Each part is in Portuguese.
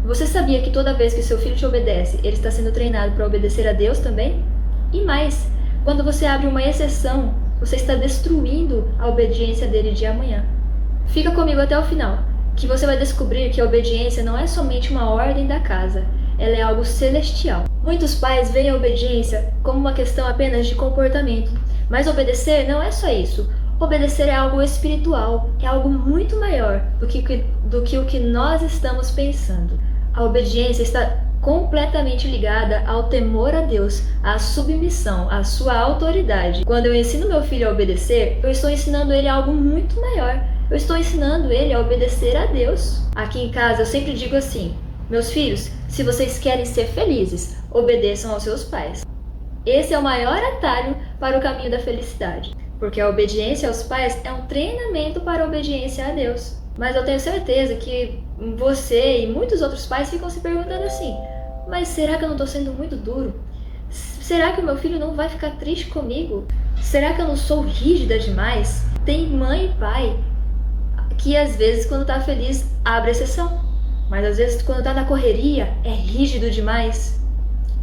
Você sabia que toda vez que seu filho te obedece, ele está sendo treinado para obedecer a Deus também? E mais, quando você abre uma exceção, você está destruindo a obediência dele de amanhã. Fica comigo até o final, que você vai descobrir que a obediência não é somente uma ordem da casa, ela é algo celestial. Muitos pais veem a obediência como uma questão apenas de comportamento, mas obedecer não é só isso. Obedecer é algo espiritual, é algo muito maior do que o que nós estamos pensando. A obediência está completamente ligada ao temor a Deus, à submissão, à sua autoridade. Quando eu ensino meu filho a obedecer, eu estou ensinando ele algo muito maior. Eu estou ensinando ele a obedecer a Deus. Aqui em casa eu sempre digo assim: meus filhos, se vocês querem ser felizes, obedeçam aos seus pais. Esse é o maior atalho para o caminho da felicidade, porque a obediência aos pais é um treinamento para a obediência a Deus. Mas eu tenho certeza que você e muitos outros pais ficam se perguntando assim: mas será que eu não estou sendo muito duro? Será que o meu filho não vai ficar triste comigo? Será que eu não sou rígida demais? Tem mãe e pai que às vezes quando está feliz abre exceção, mas às vezes quando está na correria é rígido demais.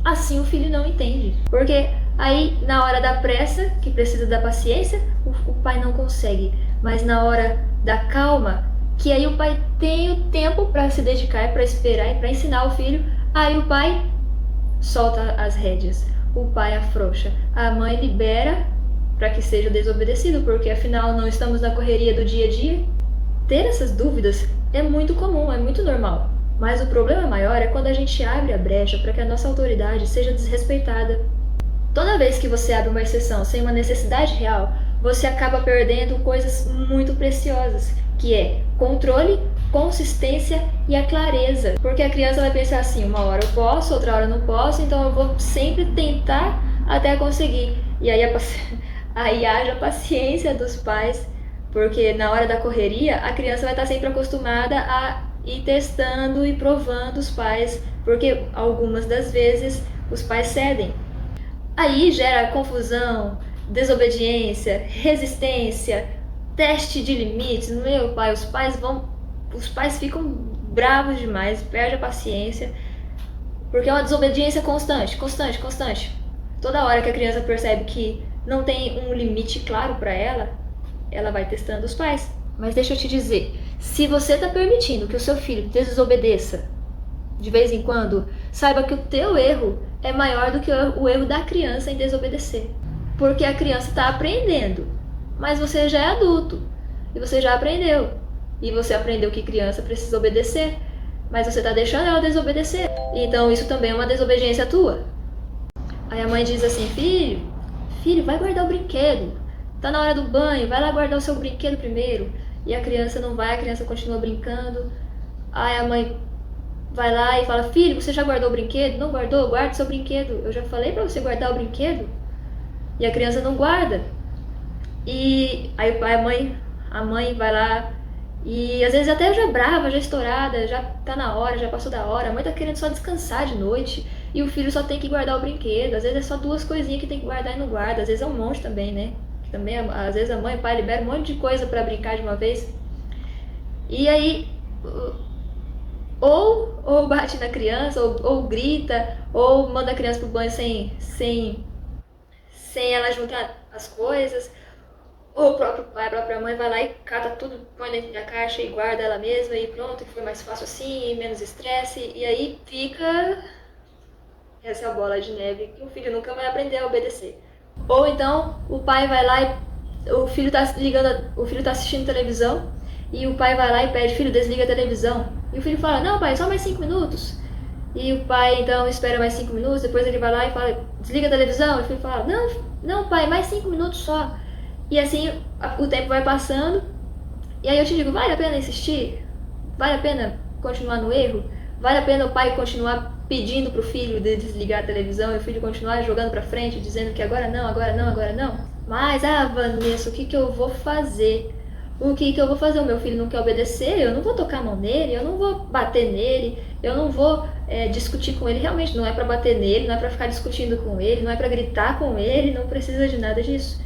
Assim o filho não entende, porque aí na hora da pressa, que precisa da paciência, o pai não consegue, mas na hora da calma, que aí o pai tem o tempo para se dedicar, para esperar e para ensinar o filho, aí o pai solta as rédeas, o pai afrouxa, a mãe libera para que seja desobedecido, porque afinal não estamos na correria do dia a dia. Ter essas dúvidas é muito comum, é muito normal. Mas o problema maior é quando a gente abre a brecha para que a nossa autoridade seja desrespeitada. Toda vez que você abre uma exceção sem uma necessidade real, você acaba perdendo coisas muito preciosas, que é controle, consistência e a clareza. Porque a criança vai pensar assim: uma hora eu posso, outra hora eu não posso, então eu vou sempre tentar até conseguir. E aí haja paciência dos pais, porque na hora da correria a criança vai estar sempre acostumada a ir testando e provando os pais, porque algumas das vezes os pais cedem. Aí gera confusão, desobediência, resistência, teste de limites. Meu pai, os pais ficam bravos demais, perdem a paciência, porque é uma desobediência constante, constante, constante. Toda hora que a criança percebe que não tem um limite claro para ela vai testando os pais. Mas deixa eu te dizer, se você está permitindo que o seu filho desobedeça de vez em quando, saiba que o teu erro é maior do que o erro da criança em desobedecer. Porque a criança está aprendendo, mas você já é adulto e você já aprendeu. E você aprendeu que criança precisa obedecer, mas você está deixando ela desobedecer. Então isso também é uma desobediência tua. Aí a mãe diz assim: filho, vai guardar o brinquedo. Tá na hora do banho, vai lá guardar o seu brinquedo primeiro. E a criança não vai, a criança continua brincando. Aí a mãe vai lá e fala: filho, você já guardou o brinquedo? Não guardou? Guarde seu brinquedo. Eu já falei pra você guardar o brinquedo. E a criança não guarda. E aí a mãe vai lá e às vezes até já brava, já estourada, já tá na hora, já passou da hora. A mãe tá querendo só descansar de noite e o filho só tem que guardar o brinquedo. Às vezes é só duas coisinhas que tem que guardar e não guarda. Às vezes é um monte também, né? Também, às vezes a mãe e o pai liberam um monte de coisa pra brincar de uma vez. E aí ou bate na criança, ou grita, ou manda a criança pro banho sem ela juntar as coisas, ou o próprio pai, a própria mãe vai lá e cata tudo, põe dentro da caixa e guarda ela mesma e pronto, que foi mais fácil assim, menos estresse, e aí fica essa bola de neve que o filho nunca vai aprender a obedecer. Ou então o pai vai lá e o filho tá assistindo televisão e o pai vai lá e pede: filho, desliga a televisão. E o filho fala: não, pai, só mais 5 minutos. E o pai então espera mais 5 minutos, depois ele vai lá e fala: desliga a televisão. E o filho fala: não pai, mais 5 minutos só. E assim o tempo vai passando. E aí eu te digo: vale a pena insistir? Vale a pena continuar no erro? Vale a pena o pai continuar pedindo pro filho de desligar a televisão e o filho continuar jogando pra frente, dizendo que agora não, agora não, agora não? Mas, Vanessa, o que eu vou fazer? O que eu vou fazer? O meu filho não quer obedecer, eu não vou tocar a mão nele, eu não vou bater nele, eu não vou discutir com ele. Realmente não é pra bater nele, não é pra ficar discutindo com ele, não é pra gritar com ele, não precisa de nada disso.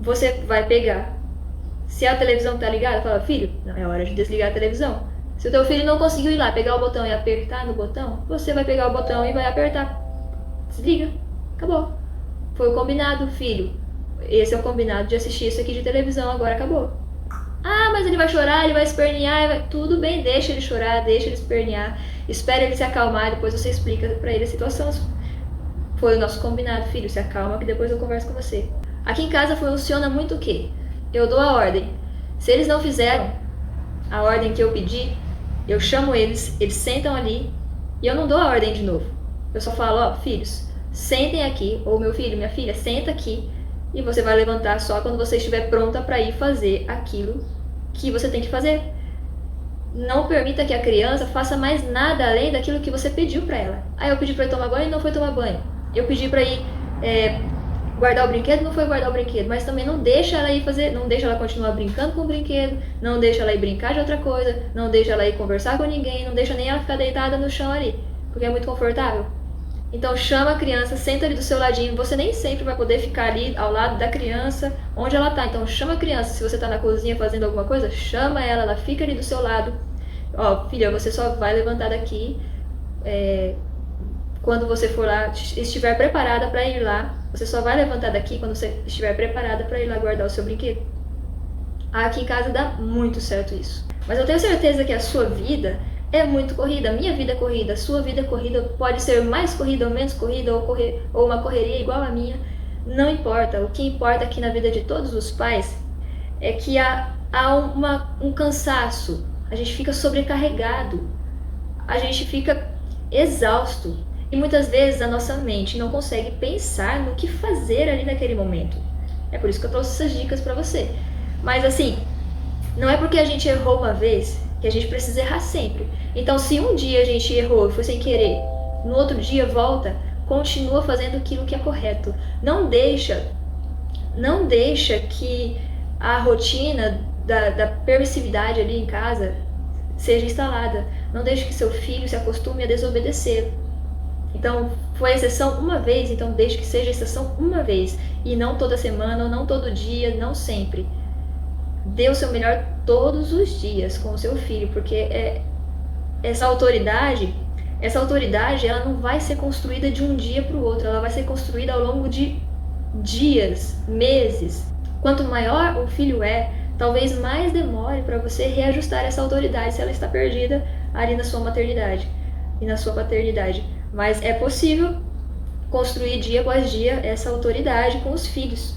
Você vai pegar, se a televisão tá ligada, fala: filho, não é hora de desligar a televisão. Se o teu filho não conseguiu ir lá, pegar o botão e apertar no botão, você vai pegar o botão e vai apertar. Desliga. Acabou. Foi o combinado, filho. Esse é o combinado de assistir isso aqui de televisão, agora acabou. Ah, mas ele vai chorar, ele vai espernear, vai... tudo bem, deixa ele chorar, deixa ele espernear, espera ele se acalmar, depois você explica pra ele a situação. Foi o nosso combinado, filho, se acalma que depois eu converso com você. Aqui em casa funciona muito o quê? Eu dou a ordem. Se eles não fizeram a ordem que eu pedi, eu chamo eles sentam ali e eu não dou a ordem de novo. Eu só falo, ó, filhos, sentem aqui, ou meu filho, minha filha, senta aqui e você vai levantar só quando você estiver pronta para ir fazer aquilo que você tem que fazer. Não permita que a criança faça mais nada além daquilo que você pediu para ela. Ah, eu pedi para ir tomar banho e não foi tomar banho. Eu pedi para ir guardar o brinquedo, não foi guardar o brinquedo, mas também não deixa ela ir fazer, não deixa ela continuar brincando com o brinquedo, não deixa ela ir brincar de outra coisa, não deixa ela ir conversar com ninguém, não deixa nem ela ficar deitada no chão ali, porque é muito confortável. Então chama a criança, senta ali do seu ladinho, você nem sempre vai poder ficar ali ao lado da criança, onde ela tá, então chama a criança, se você tá na cozinha fazendo alguma coisa, chama ela fica ali do seu lado, ó, filha, você só vai levantar daqui, quando você for lá, estiver preparada para ir lá, você só vai levantar daqui quando você estiver preparada para ir lá guardar o seu brinquedo. Aqui em casa dá muito certo isso. Mas eu tenho certeza que a sua vida é muito corrida, a minha vida é corrida, a sua vida é corrida, pode ser mais corrida ou menos corrida, ou uma correria igual a minha, não importa. O que importa aqui na vida de todos os pais é que há um cansaço, a gente fica sobrecarregado, a gente fica exausto. E muitas vezes a nossa mente não consegue pensar no que fazer ali naquele momento. É por isso que eu trouxe essas dicas para você. Mas assim, não é porque a gente errou uma vez que a gente precisa errar sempre. Então se um dia a gente errou e foi sem querer, no outro dia volta, continua fazendo aquilo que é correto. Não deixa que a rotina da permissividade ali em casa seja instalada. Não deixe que seu filho se acostume a desobedecer. Então, foi exceção uma vez, então deixe que seja exceção uma vez. E não toda semana, ou não todo dia, não sempre. Dê o seu melhor todos os dias com o seu filho, porque essa autoridade ela não vai ser construída de um dia para o outro, ela vai ser construída ao longo de dias, meses. Quanto maior o filho talvez mais demore para você reajustar essa autoridade se ela está perdida ali na sua maternidade e na sua paternidade. Mas é possível construir dia após dia essa autoridade com os filhos.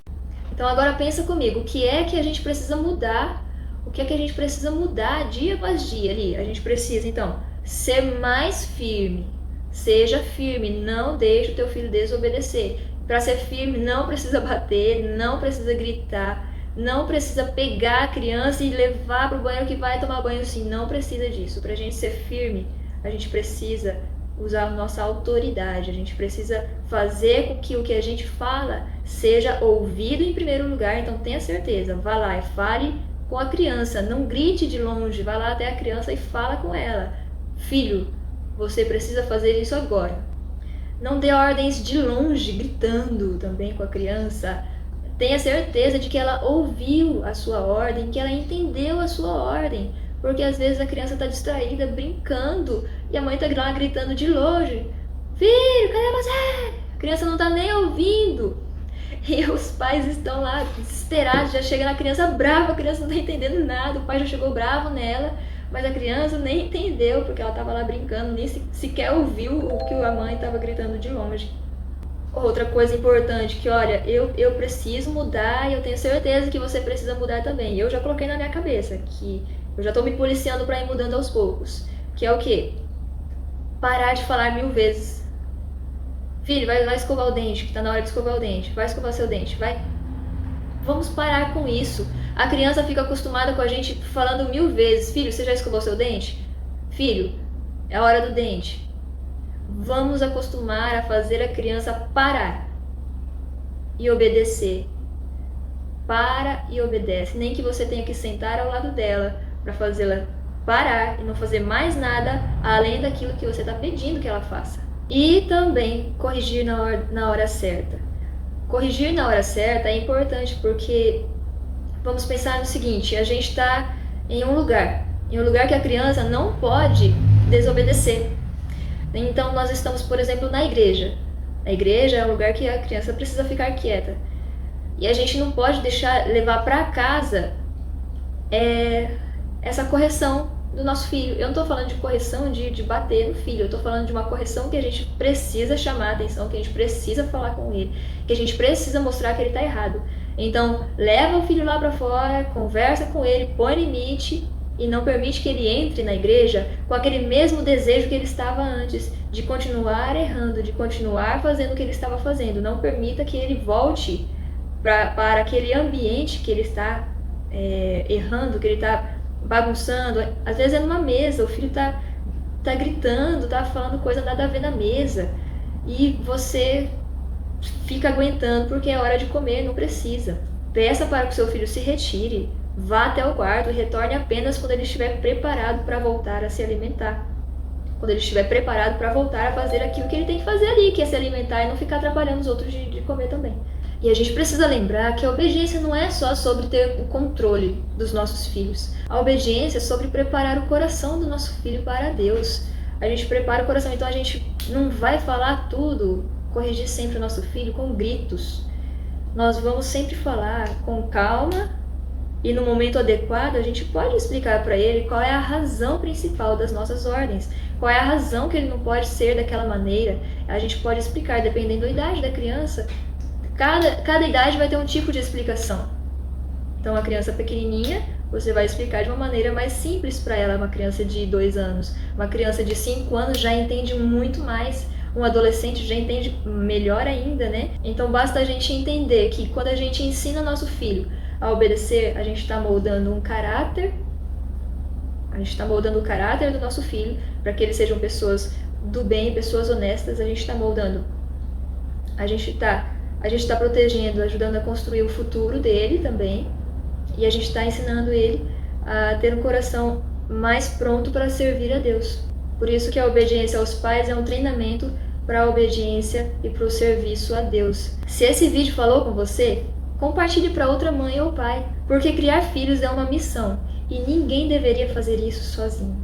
Então agora pensa comigo, o que é que a gente precisa mudar? O que é que a gente precisa mudar dia após dia ali? A gente precisa então ser mais firme. Seja firme, não deixe o teu filho desobedecer. Para ser firme não precisa bater, não precisa gritar, não precisa pegar a criança e levar para o banheiro que vai tomar banho sim, não precisa disso. Para a gente ser firme, a gente precisa usar a nossa autoridade, a gente precisa fazer com que o que a gente fala seja ouvido em primeiro lugar. Então tenha certeza, vá lá e fale com a criança, não grite de longe, vá lá até a criança e fala com ela. Filho, você precisa fazer isso agora. Não dê ordens de longe, gritando também com a criança. Tenha certeza de que ela ouviu a sua ordem, que ela entendeu a sua ordem. Porque às vezes a criança está distraída, brincando, e a mãe está lá gritando de longe. Filho, cadê você? A criança não está nem ouvindo. E os pais estão lá desesperados, já chega na criança brava, a criança não está entendendo nada, o pai já chegou bravo nela, mas a criança nem entendeu, porque ela estava lá brincando, nem sequer ouviu o que a mãe estava gritando de longe. Outra coisa importante que, olha, eu preciso mudar e eu tenho certeza que você precisa mudar também. Eu já coloquei na minha cabeça que eu já tô me policiando para ir mudando aos poucos. Que é o quê? Parar de falar 1000 vezes. Filho, vai escovar o dente, que tá na hora de escovar o dente. Vai escovar seu dente, vai. Vamos parar com isso. A criança fica acostumada com a gente falando 1000 vezes. Filho, você já escovou seu dente? Filho, é a hora do dente. Vamos acostumar a fazer a criança parar e obedecer. Para e obedece. Nem que você tenha que sentar ao lado dela para fazê-la parar e não fazer mais nada além daquilo que você está pedindo que ela faça. E também corrigir na hora certa. Corrigir na hora certa é importante porque vamos pensar no seguinte, a gente está em um lugar em um lugar que a criança não pode desobedecer. Então nós estamos, por exemplo, na igreja. A igreja é um lugar que a criança precisa ficar quieta. E a gente não pode deixar levar para casa essa correção do nosso filho. Eu não estou falando de correção de bater no filho, eu estou falando de uma correção que a gente precisa chamar a atenção, que a gente precisa falar com ele, que a gente precisa mostrar que ele está errado. Então, leva o filho lá para fora, conversa com ele, põe limite e não permite que ele entre na igreja com aquele mesmo desejo que ele estava antes, de continuar errando, de continuar fazendo o que ele estava fazendo. Não permita que ele volte para aquele ambiente que ele está errando, que ele está bagunçando. Às vezes é numa mesa, o filho tá gritando, tá falando coisa nada a ver na mesa, e você fica aguentando porque é hora de comer, não precisa. Peça para que o seu filho se retire, vá até o quarto e retorne apenas quando ele estiver preparado para voltar a se alimentar. Quando ele estiver preparado para voltar a fazer aquilo que ele tem que fazer ali, que é se alimentar e não ficar atrapalhando os outros de comer também. E a gente precisa lembrar que a obediência não é só sobre ter o controle dos nossos filhos. A obediência é sobre preparar o coração do nosso filho para Deus. A gente prepara o coração, então a gente não vai falar tudo, corrigir sempre o nosso filho com gritos. Nós vamos sempre falar com calma e no momento adequado a gente pode explicar para ele qual é a razão principal das nossas ordens, qual é a razão que ele não pode ser daquela maneira. A gente pode explicar, dependendo da idade da criança. Cada idade vai ter um tipo de explicação. Então, a criança pequenininha, você vai explicar de uma maneira mais simples para ela. Uma criança de 2 anos, uma criança de 5 anos já entende muito mais. Um adolescente já entende melhor ainda, né? Então, basta a gente entender que quando a gente ensina nosso filho a obedecer, a gente está moldando um caráter. A gente está moldando o caráter do nosso filho para que eles sejam pessoas do bem, pessoas honestas. A gente está moldando. A gente está protegendo, ajudando a construir o futuro dele também. E a gente está ensinando ele a ter um coração mais pronto para servir a Deus. Por isso que a obediência aos pais é um treinamento para a obediência e para o serviço a Deus. Se esse vídeo falou com você, compartilhe para outra mãe ou pai, porque criar filhos é uma missão e ninguém deveria fazer isso sozinho.